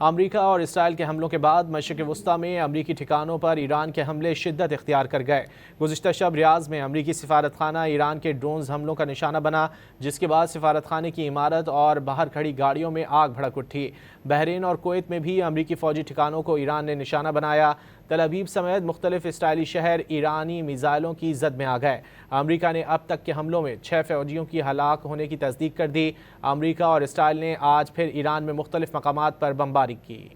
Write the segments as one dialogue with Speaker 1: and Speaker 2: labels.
Speaker 1: امریکہ اور اسرائیل کے حملوں کے بعد مشرق وسطیٰ میں امریکی ٹھکانوں پر ایران کے حملے شدت اختیار کر گئے۔ گزشتہ شب ریاض میں امریکی سفارت خانہ ایران کے ڈرونز حملوں کا نشانہ بنا، جس کے بعد سفارت خانے کی عمارت اور باہر کھڑی گاڑیوں میں آگ بھڑک اٹھی۔ بحرین اور کویت میں بھی امریکی فوجی ٹھکانوں کو ایران نے نشانہ بنایا۔ تل ابیب سمیت مختلف اسرائیلی شہر ایرانی میزائلوں کی زد میں آ گئے۔ امریکہ نے اب تک کے حملوں میں 6 فوجیوں کی ہلاک ہونے کی تصدیق کر دی۔ امریکہ اور اسرائیل نے آج پھر ایران میں مختلف مقامات پر بمباری کی۔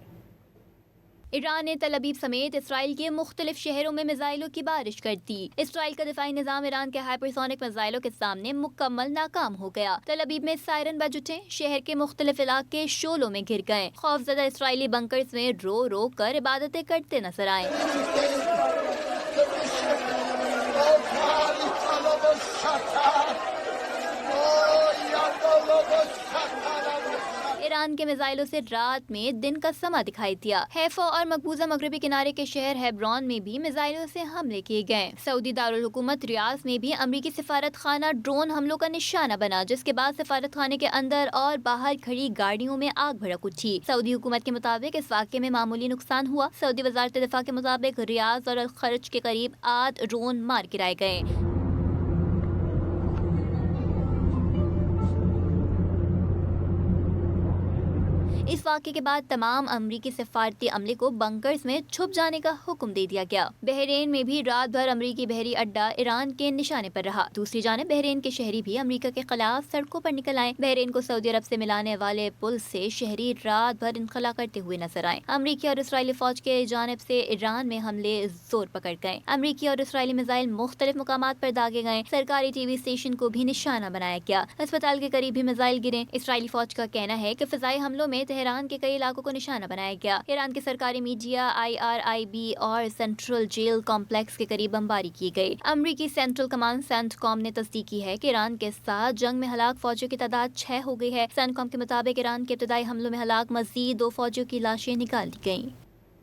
Speaker 2: ایران نے تل ابیب سمیت اسرائیل کے مختلف شہروں میں میزائلوں کی بارش کر دی۔ اسرائیل کا دفاعی نظام ایران کے ہائپرسونک میزائلوں کے سامنے مکمل ناکام ہو گیا۔ تل ابیب میں سائرن بج اٹھے، شہر کے مختلف علاقے شعلوں میں گھر گئے۔ خوفزدہ اسرائیلی بنکرز میں رو رو کر عبادتیں کرتے نظر آئے۔ ایران کے میزائلوں سے رات میں دن کا سما دکھائی دیا۔ حیفا اور مقبوضہ مغربی کنارے کے شہر ہیبرون میں بھی میزائلوں سے حملے کیے گئے۔ سعودی دارالحکومت ریاض میں بھی امریکی سفارت خانہ ڈرون حملوں کا نشانہ بنا، جس کے بعد سفارت خانے کے اندر اور باہر کھڑی گاڑیوں میں آگ بھڑک اٹھی۔ سعودی حکومت کے مطابق اس واقعے میں معمولی نقصان ہوا۔ سعودی وزارت دفاع کے مطابق ریاض اور الخرج کے قریب 8 ڈرون مار گرائے گئے۔ اس واقعے کے بعد تمام امریکی سفارتی عملے کو بنکرز میں چھپ جانے کا حکم دے دیا گیا۔ بحرین میں بھی رات بھر امریکی بحری اڈہ ایران کے نشانے پر رہا۔ دوسری جانب بحرین کے شہری بھی امریکہ کے خلاف سڑکوں پر نکل آئے۔ بحرین کو سعودی عرب سے ملانے والے پل سے شہری رات بھر انخلا کرتے ہوئے نظر آئے۔ امریکی اور اسرائیلی فوج کے جانب سے ایران میں حملے زور پکڑ گئے۔ امریکی اور اسرائیلی میزائل مختلف مقامات پر داغے گئے۔ سرکاری ٹی وی اسٹیشن کو بھی نشانہ بنایا گیا۔ اسپتال کے قریب بھی میزائل گرے۔ اسرائیلی فوج کا کہنا ہے کہ فضائی حملوں میں تہران کے کئی علاقوں کو نشانہ بنایا گیا۔ ایران کے سرکاری میڈیا IRIB اور سینٹرل جیل کمپلیکس کے قریب بمباری کی گئی۔ امریکی سینٹرل کمانڈ سینٹ کام نے تصدیق کی ہے کہ ایران کے ساتھ جنگ میں ہلاک فوجیوں کی تعداد 6 ہو گئی ہے۔ سینٹ کام کے مطابق ایران کے ابتدائی حملوں میں ہلاک مزید 2 فوجیوں کی لاشیں نکال لی گئیں۔